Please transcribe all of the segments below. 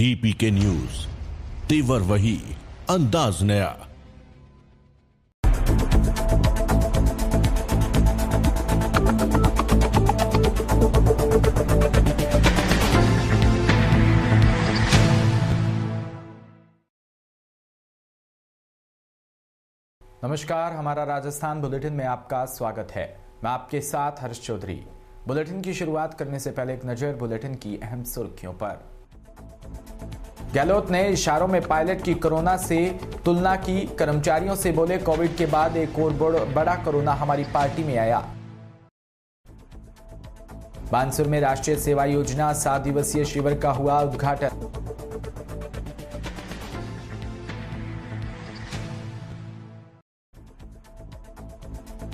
DPK news, तेवर वही, अंदाज नया। नमस्कार, हमारा राजस्थान बुलेटिन में आपका स्वागत है। मैं आपके साथ हर्ष चौधरी। बुलेटिन की शुरुआत करने से पहले एक नजर बुलेटिन की अहम सुर्खियों पर। गहलोत ने इशारों में पायलट की कोरोना से तुलना की, कर्मचारियों से बोले कोविड के बाद एक और बड़ा कोरोना हमारी पार्टी में आया। बानसूर में राष्ट्रीय सेवा योजना 7 दिवसीय शिविर का हुआ उद्घाटन।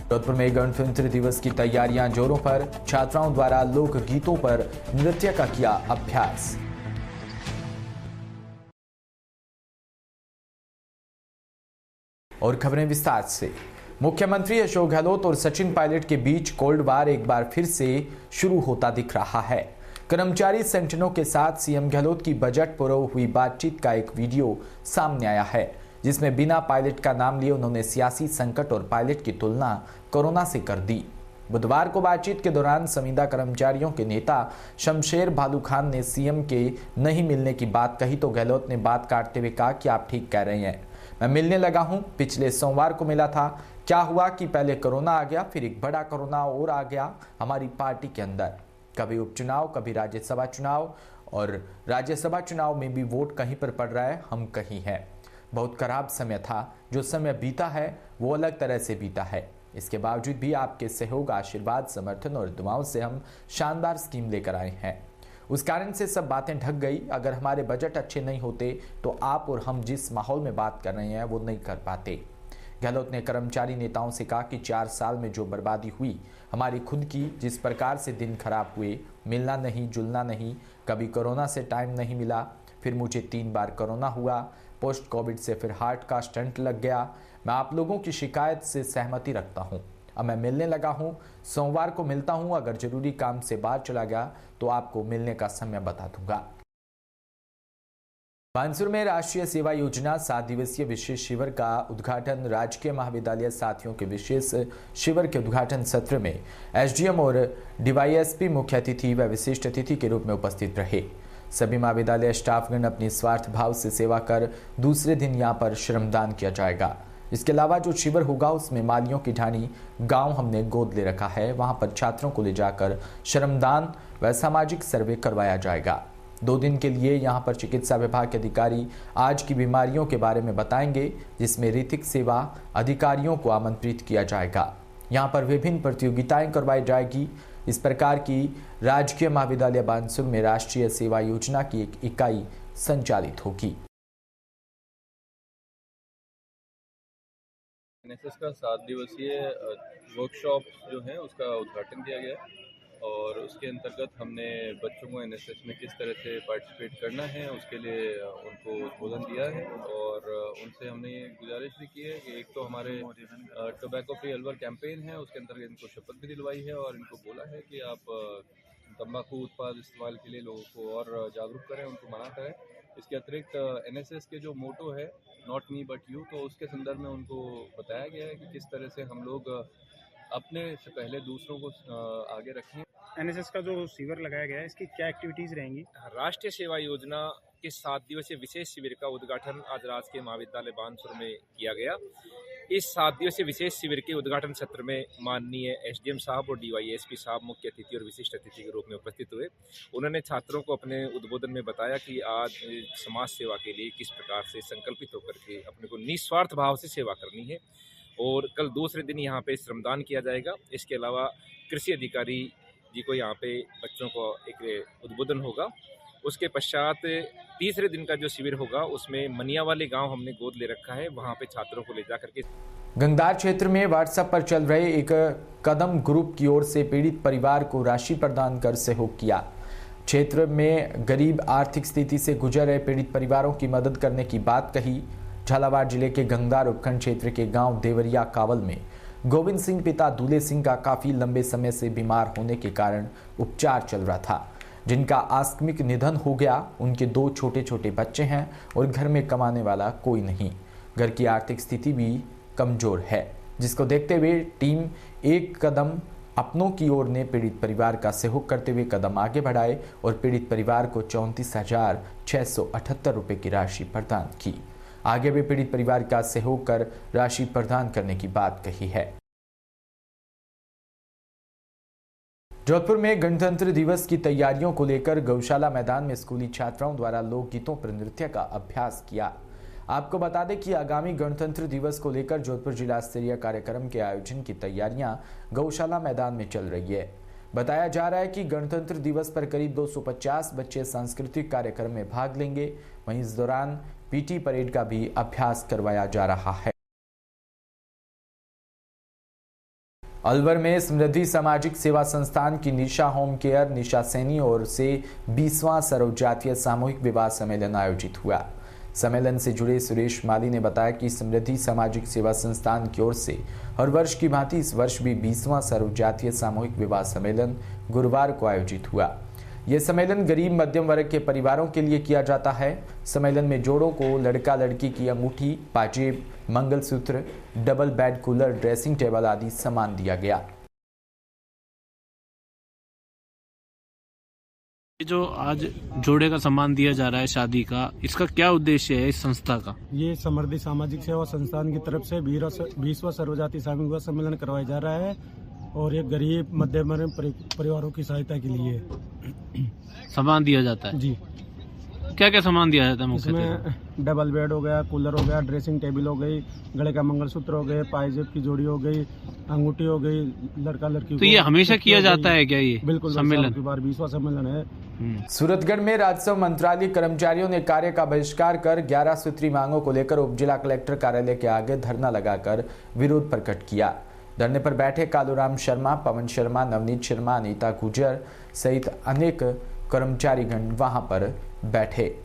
जोधपुर में गणतंत्र दिवस की तैयारियां जोरों पर, छात्राओं द्वारा लोक गीतों पर नृत्य का किया अभ्यास। और खबरें विस्तार से। मुख्यमंत्री अशोक गहलोत और सचिन पायलट के बीच कोल्ड वार एक बार फिर से शुरू होता दिख रहा है। कर्मचारी संगठनों के साथ सीएम गहलोत की बजट पूर्व हुई बातचीत का एक वीडियो सामने आया है, जिसमें बिना पायलट का नाम लिए उन्होंने सियासी संकट और पायलट की तुलना कोरोना से कर दी। बुधवार को बातचीत के दौरान संविदा कर्मचारियों के नेता शमशेर भालू खान ने सीएम के नहीं मिलने की बात कही तो गहलोत ने बात काटते हुए कहा कि आप ठीक कह रहे हैं, मैं मिलने लगा हूं, पिछले सोमवार को मिला था। क्या हुआ कि पहले कोरोना आ गया, फिर एक बड़ा कोरोना और आ गया हमारी पार्टी के अंदर। कभी उपचुनाव, कभी राज्यसभा चुनाव, और राज्यसभा चुनाव में भी वोट कहीं पर पड़ रहा है, हम कहीं हैं। बहुत खराब समय था, जो समय बीता है वो अलग तरह से बीता है। इसके बावजूद भी आपके सहयोग, आशीर्वाद, समर्थन और दुआओं से हम शानदार स्कीम लेकर आए हैं। उस कारण से सब बातें ढक गई। अगर हमारे बजट अच्छे नहीं होते तो आप और हम जिस माहौल में बात कर रहे हैं वो नहीं कर पाते। गहलोत ने कर्मचारी नेताओं से कहा कि 4 साल में जो बर्बादी हुई हमारी खुद की, जिस प्रकार से दिन खराब हुए, मिलना नहीं, जुलना नहीं, कभी कोरोना से टाइम नहीं मिला, फिर मुझे 3 बार कोरोना हुआ, पोस्ट कोविड से फिर हार्ट का स्टंट लग गया। मैं आप लोगों की शिकायत से सहमति रखता हूं। अब मैं मिलने लगा हूं, सोमवार को मिलता हूं। अगर जरूरी काम से बाहर चला गया तो आपको मिलने का समय बता दूंगा। बानसूर में राष्ट्रीय सेवा योजना 7 दिवसीय विशेष शिविर का उद्घाटन। राजकीय महाविद्यालय साथियों के विशेष शिविर के उद्घाटन सत्र में एसडीएम और डीवाईएसपी मुख्य अतिथि व विशिष्ट अतिथि के रूप में उपस्थित रहे। सभी महाविद्यालय स्टाफगण अपनी स्वार्थ भाव से सेवा कर दूसरे दिन यहां पर श्रमदान किया जाएगा। इसके अलावा जो शिविर होगा उसमें मालियों की ढाणी गांव हमने गोद ले रखा है, वहां पर छात्रों को ले जाकर श्रमदान व सामाजिक सर्वे करवाया जाएगा। 2 दिन के लिए यहां पर चिकित्सा विभाग के अधिकारी आज की बीमारियों के बारे में बताएंगे, जिसमें रीतिक सेवा अधिकारियों को आमंत्रित किया जाएगा। यहां पर विभिन्न प्रतियोगिताएं करवाई जाएगी। इस प्रकार की राजकीय महाविद्यालय बानसूर में राष्ट्रीय सेवा योजना की एक इकाई संचालित होगी। एनएसएस का 7 दिवसीय वर्कशॉप जो है उसका उद्घाटन किया गया और उसके अंतर्गत हमने बच्चों को एनएसएस में किस तरह से पार्टिसिपेट करना है उसके लिए उनको उद्बोधन दिया है। और उनसे हमने ये गुजारिश भी की है कि एक तो हमारे टोबैको फ्री अलवर कैंपेन है, उसके अंतर्गत इनको शपथ भी दिलवाई है और इनको बोला है कि आप तंबाकू उत्पाद इस्तेमाल के लिए लोगों को और जागरूक करें, उनको मना करें। इसके अतिरिक्त एनएसएस के जो मोटो है नॉट मी बट यू, तो उसके संदर्भ में उनको बताया गया है कि किस तरह से हम लोग अपने से पहले दूसरों को आगे रखें। एनएसएस का जो शिविर लगाया गया है, इसकी क्या एक्टिविटीज रहेंगी? राष्ट्रीय सेवा योजना के 7 दिवसीय विशेष शिविर का उद्घाटन आज राजकीय महाविद्यालय बानसूर में किया गया। इस 7 दिवसीय विशेष शिविर के उद्घाटन सत्र में माननीय एसडीएम साहब और डीवाईएसपी साहब मुख्य अतिथि और विशिष्ट अतिथि के रूप में उपस्थित हुए। उन्होंने छात्रों को अपने उद्बोधन में बताया कि आज समाज सेवा के लिए किस प्रकार से संकल्पित होकर के अपने को निस्वार्थ भाव से सेवा करनी है। और कल दूसरे दिन यहाँ पे श्रमदान किया जाएगा। इसके अलावा कृषि अधिकारी जी को यहाँ पे बच्चों को एक उद्बोधन होगा। उसके पश्चात तीसरे दिन का जो शिविर होगा उसमें मनिया वाले गांव हमने गोद ले रखा है, वहां पे छात्रों को ले जाकर के। गंगदार क्षेत्र में व्हाट्सएप पर चल रहे एक कदम ग्रुप की ओर से पीड़ित परिवार को राशि प्रदान कर सहयोग किया। क्षेत्र में गरीब आर्थिक स्थिति से गुजर रहे पीड़ित परिवारों की मदद करने की बात कही। झालावाड़ जिले के गंगदार उपखंड क्षेत्र के गांव देवरिया कावल में गोविंद सिंह पिता दूल्हे सिंह का काफी लंबे समय से बीमार होने के कारण उपचार चल रहा था। जिनका आकस्मिक निधन हो गया। उनके 2 छोटे छोटे बच्चे हैं और घर में कमाने वाला कोई नहीं। घर की आर्थिक स्थिति भी कमजोर है, जिसको देखते हुए टीम एक कदम अपनों की ओर ने पीड़ित परिवार का सहयोग करते हुए कदम आगे बढ़ाए और पीड़ित परिवार को 34,678 रुपये की राशि प्रदान की। आगे भी पीड़ित परिवार का सहयोग कर राशि प्रदान करने की बात कही है। जोधपुर में गणतंत्र दिवस की तैयारियों को लेकर गौशाला मैदान में स्कूली छात्राओं द्वारा लोकगीतों पर नृत्य का अभ्यास किया। आपको बता दें कि आगामी गणतंत्र दिवस को लेकर जोधपुर जिला स्तरीय कार्यक्रम के आयोजन की तैयारियां गौशाला मैदान में चल रही है। बताया जा रहा है कि गणतंत्र दिवस पर करीब 250 बच्चे सांस्कृतिक कार्यक्रम में भाग लेंगे। वहीं इस दौरान पीटी परेड का भी अभ्यास करवाया जा रहा है। अलवर में समृद्धि सामाजिक सेवा संस्थान की निशा होम केयर निशा सैनी ओर से 20वां सर्व जातीय सामूहिक विवाह सम्मेलन आयोजित हुआ। सम्मेलन से जुड़े सुरेश माली ने बताया कि समृद्धि सामाजिक सेवा संस्थान की ओर से हर वर्ष की भांति इस वर्ष भी 20वां सर्व जातीय सामूहिक विवाह सम्मेलन गुरुवार को आयोजित हुआ। यह सम्मेलन गरीब मध्यम वर्ग के परिवारों के लिए किया जाता है। सम्मेलन में जोड़ों को लड़का लड़की की अंगूठी, पाजेब, mangalsutra, double bed cooler, dressing table आदि सामान दिया गया। जो आज जोड़े का सम्मान दिया जा रहा है शादी का, इसका क्या उद्देश्य है इस संस्था का? ये समृद्धि सामाजिक सेवा संस्थान की तरफ से 20वां सर्वजातीय सामूहिक विवाह सम्मेलन करवाया जा रहा है और ये गरीब मध्यम वर्ग परिवारों की सहायता के लिए सम्मान दिया जाता है जी। क्या क्या सामान दिया जाता है? इसमें डबल बेड हो गया, कूलर हो गया, ड्रेसिंग टेबल हो गई, गले का मंगलसूत्र हो गए, पायजेब की जोड़ी हो गई, अंगूठी हो गई, लड़का लड़की। तो ये हमेशा किया जाता है क्या ये? बिल्कुल, सम्मेलन 20वां सम्मेलन है। सूरतगढ़ में राजस्व मंत्रालय कर्मचारियों ने कार्य का बहिष्कार कर 11 सूत्री मांगों को लेकर उप जिला कलेक्टर कार्यालय के आगे धरना लगाकर विरोध प्रकट किया। धरने पर बैठे कालूराम शर्मा, पवन शर्मा, नवनीत शर्मा, अनीता गुजर सहित अनेक कर्मचारीगण वहां पर बैठे।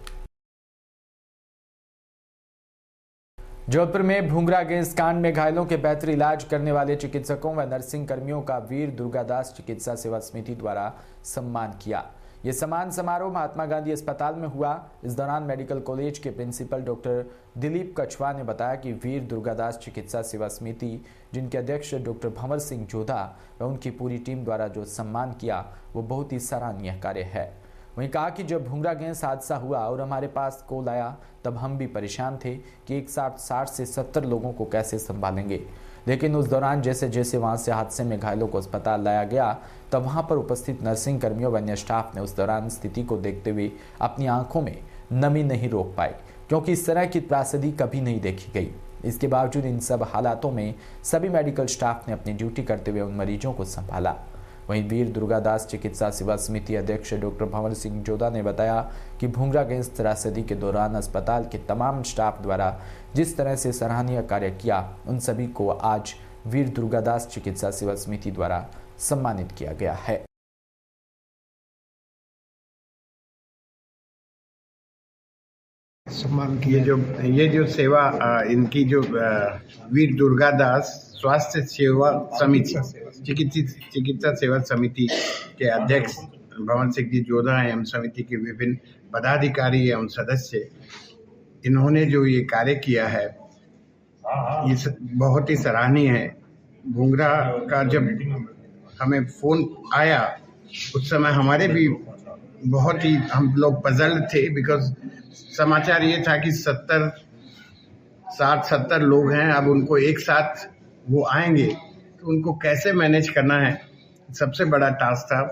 जोधपुर में भूंगरा गैस कांड में घायलों के बेहतर इलाज करने वाले चिकित्सकों व नर्सिंग कर्मियों का वीर दुर्गादास चिकित्सा सेवा समिति द्वारा सम्मान किया। यह सम्मान समारोह महात्मा गांधी अस्पताल में हुआ। इस दौरान मेडिकल कॉलेज के प्रिंसिपल डॉक्टर दिलीप कछवा ने बताया कि वीर दुर्गादास चिकित्सा सेवा समिति, जिनके अध्यक्ष डॉक्टर भंवर सिंह जोधा व उनकी पूरी टीम द्वारा जो सम्मान किया वो बहुत ही सराहनीय कार्य है। वहीं कहा कि जब भूंगरा गैस हादसा हुआ और हमारे पास कॉल आया तब हम भी परेशान थे कि एक साथ 60 से 70 लोगों को कैसे संभालेंगे, लेकिन उस दौरान जैसे जैसे वहां से हादसे में घायलों को अस्पताल लाया गया तब वहां पर उपस्थित नर्सिंग कर्मियों व अन्य स्टाफ ने उस दौरान स्थिति को देखते हुए अपनी आंखों में नमी नहीं रोक पाई, क्योंकि इस तरह की त्रासदी कभी नहीं देखी गई। इसके बावजूद इन सब हालातों में सभी मेडिकल स्टाफ ने अपनी ड्यूटी करते हुए उन मरीजों को संभाला। वहीं वीर दुर्गादास चिकित्सा सेवा समिति अध्यक्ष डॉक्टर भंवर सिंह जोधा ने बताया कि भूंगरा गैस त्रासदी के दौरान अस्पताल के तमाम स्टाफ द्वारा जिस तरह से सराहनीय कार्य किया, उन सभी को आज वीर दुर्गादास चिकित्सा सेवा समिति द्वारा सम्मानित किया गया है। सम्मान की ये जो सेवा इनकी जो वीर दुर्गादास स्वास्थ्य सेवा समिति चिकित्सा सेवा समिति के अध्यक्ष भंवर सिंह जी जोधा एवं समिति के विभिन्न पदाधिकारी एवं सदस्य, इन्होंने जो ये कार्य किया है ये बहुत ही सराहनीय है। भूंगरा का जब हमें फोन आया उस समय हमारे भी बहुत ही हम लोग पजल थे, बिकॉज समाचार ये था कि 60-70 लोग हैं, अब उनको एक साथ वो आएंगे तो उनको कैसे मैनेज करना है, सबसे बड़ा टास्क था।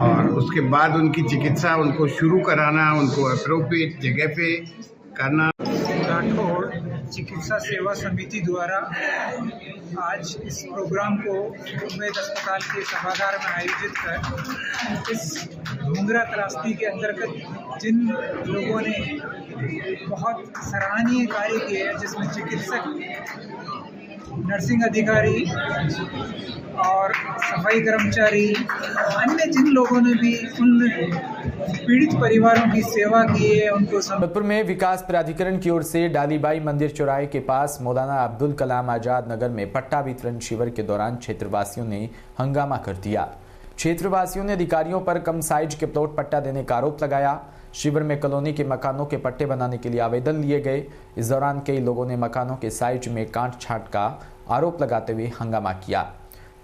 और उसके बाद उनकी चिकित्सा उनको शुरू कराना, उनको अप्रोप्रिएट जगह पे करना। राठौड़ चिकित्सा सेवा समिति द्वारा आज इस प्रोग्राम को उम्मेद अस्पताल के सभागार में आयोजित कर इस भूंगरा त्रासदी के अंतर्गत जिन लोगों ने बहुत सराहनीय कार्य किए हैं, जिसमें चिकित्सक, नर्सिंग अधिकारी और सफाई कर्मचारी, अन्य जिन लोगों ने भी उन पीड़ित परिवारों की सेवा की है, उनको जोधपुर में विकास प्राधिकरण की ओर से डालीबाई मंदिर चौराहे के पास मौलाना अब्दुल कलाम आजाद नगर में पट्टा वितरण शिविर के दौरान क्षेत्रवासियों ने हंगामा कर दिया। क्षेत्रवासियों ने अधिकारियों पर कम साइज के प्लॉट पट्टा देने का आरोप लगाया। शिविर में कॉलोनी के मकानों के पट्टे बनाने के लिए आवेदन लिए गए। इस दौरान कई लोगों ने मकानों के साइज में काट छांट का आरोप लगाते हुए हंगामा किया,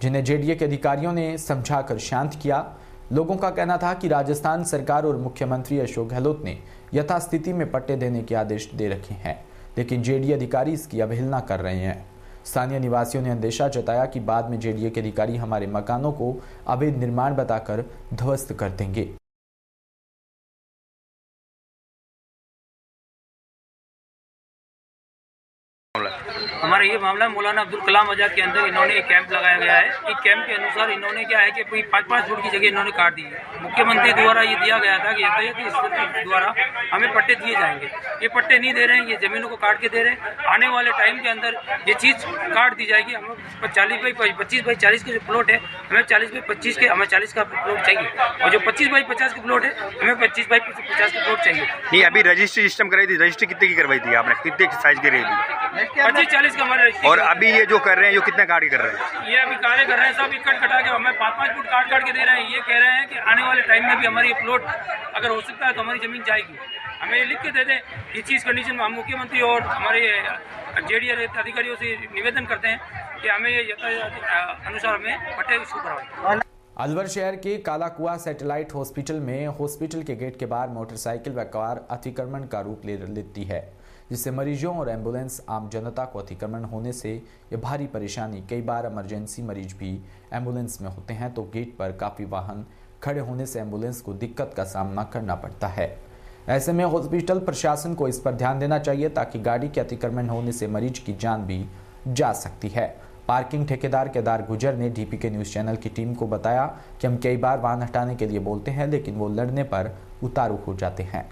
जिन्हें जेडीए के अधिकारियों ने समझाकर शांत किया। लोगों का कहना था कि राजस्थान सरकार और मुख्यमंत्री अशोक गहलोत ने यथास्थिति में पट्टे देने के आदेश दे रखे हैं, लेकिन जेडीए अधिकारी इसकी अवहेलना कर रहे हैं। स्थानीय निवासियों ने अंदेशा जताया कि बाद में जेडीए के अधिकारी हमारे मकानों को अवैध निर्माण बताकर ध्वस्त कर देंगे। हमारा ये मामला मौलाना अब्दुल कलाम आजाद के अंदर इन्होंने एक कैंप लगाया गया है। इस कैंप के अनुसार इन्होंने क्या है कि 5-5 फुट की जगह इन्होंने काट दी है। मुख्यमंत्री द्वारा ये दिया गया था कि यातायात द्वारा हमें पट्टे दिए जाएंगे। ये पट्टे नहीं दे रहे हैं, ये जमीनों को काट के दे रहे हैं। आने वाले टाइम के अंदर ये चीज़ काट दी जाएगी। हमें 25 बाई 40 के जो प्लॉट है, हमें 40 बाई 25 के, हमें 40 का प्लॉट चाहिए। और जो 25 बाई 50 के प्लॉट है, हमें 25 बाई 50 के प्लॉट चाहिए। नहीं, अभी रजिस्ट्री सिस्टम कराई थी, रजिस्ट्री कितने की करवाई थी आपने? कितने की साइज की रही थी? 25-40 का हमारा। और अभी ये जो कर रहे हैं, ये कितना काट के कर रहे हैं? ये अभी कार्य कर रहे हैं, सब इकट्ठ कटा के हमें 5-5 फुट काट के दे रहे हैं। ये कह रहे हैं कि आने वाले टाइम में भी हमारी ये प्लॉट अगर हो सकता है तो हमारी जमीन जाएगी। हमें ये लिख के दे दें। ये चीज़ कंडीशन में हम मुख्यमंत्री और हमारे जेडीए अधिकारियों से निवेदन करते हैं कि हमें ये अनुसार हमें पट्टे इशू करवाएं। अलवर शहर के कालाकुआ सैटेलाइट हॉस्पिटल में हॉस्पिटल के गेट के बाहर मोटरसाइकिल व कार अतिक्रमण का रूप ले लेती है, जिससे मरीजों और एम्बुलेंस आम जनता को अतिक्रमण होने से ये भारी परेशानी। कई बार इमरजेंसी मरीज भी एम्बुलेंस में होते हैं तो गेट पर काफ़ी वाहन खड़े होने से एम्बुलेंस को दिक्कत का सामना करना पड़ता है। ऐसे में हॉस्पिटल प्रशासन को इस पर ध्यान देना चाहिए ताकि गाड़ी के अतिक्रमण होने से मरीज की जान भी जा सकती है। पार्किंग ठेकेदार केदार गुजर ने डीपीके न्यूज़ चैनल की टीम को बताया कि हम कई बार वाहन हटाने के लिए बोलते हैं, लेकिन वो लड़ने पर उतारू हो जाते हैं।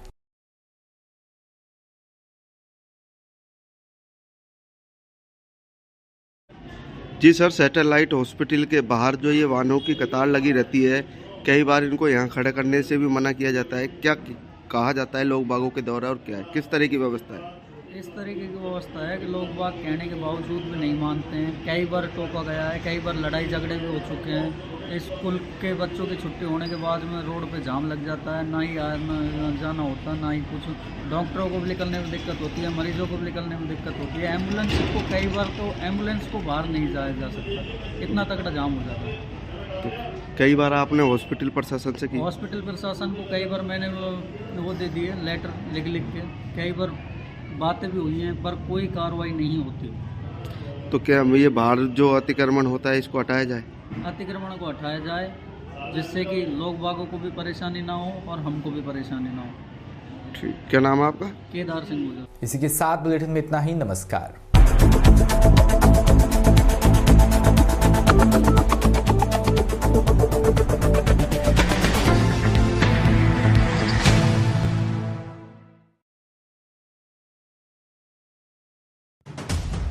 जी सर, सैटेलाइट हॉस्पिटल के बाहर जो ये वाहनों की कतार लगी रहती है, कई बार इनको यहाँ खड़ा करने से भी मना किया जाता है। क्या कहा जाता है लोग बागों के द्वारा और क्या है, किस तरह की व्यवस्था है? इस तरीके की व्यवस्था है कि लोग बाग कहने के बावजूद भी नहीं मानते हैं। कई बार टोका गया है, कई बार लड़ाई झगड़े भी हो चुके हैं। स्कूल के बच्चों की छुट्टी होने के बाद में रोड पे जाम लग जाता है, ना ही आना जाना होता, ना ही कुछ। डॉक्टरों को भी निकलने में दिक्कत होती है, मरीजों को भी निकलने में दिक्कत होती है। एम्बुलेंस को कई बार तो एम्बुलेंस को बाहर नहीं जाया जा सकता, इतना तगड़ा जाम हो जाता है। तो कई बार आपने हॉस्पिटल प्रशासन से की? हॉस्पिटल प्रशासन को कई बार मैंने वो दे दिए लेटर लिख के, कई बार बातें भी हुई हैं पर कोई कार्रवाई नहीं होती। तो क्या ये बाहर जो अतिक्रमण होता है इसको हटाया जाए? अतिक्रमण को हटाया जाए, जिससे कि लोग बागों को भी परेशानी ना हो और हमको भी परेशानी ना हो। ठीक, क्या नाम है आपका? केदार सिंह गुजर। इसी के साथ बुलेटिन में इतना ही। नमस्कार।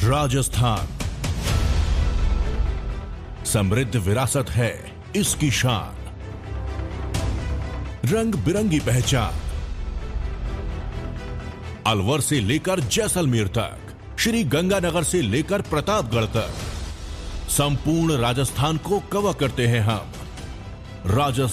राजस्थान समृद्ध विरासत है इसकी शान, रंग बिरंगी पहचान। अलवर से लेकर जैसलमेर तक, श्री गंगानगर से लेकर प्रतापगढ़ तक, संपूर्ण राजस्थान को कवर करते हैं हम। राजस्थान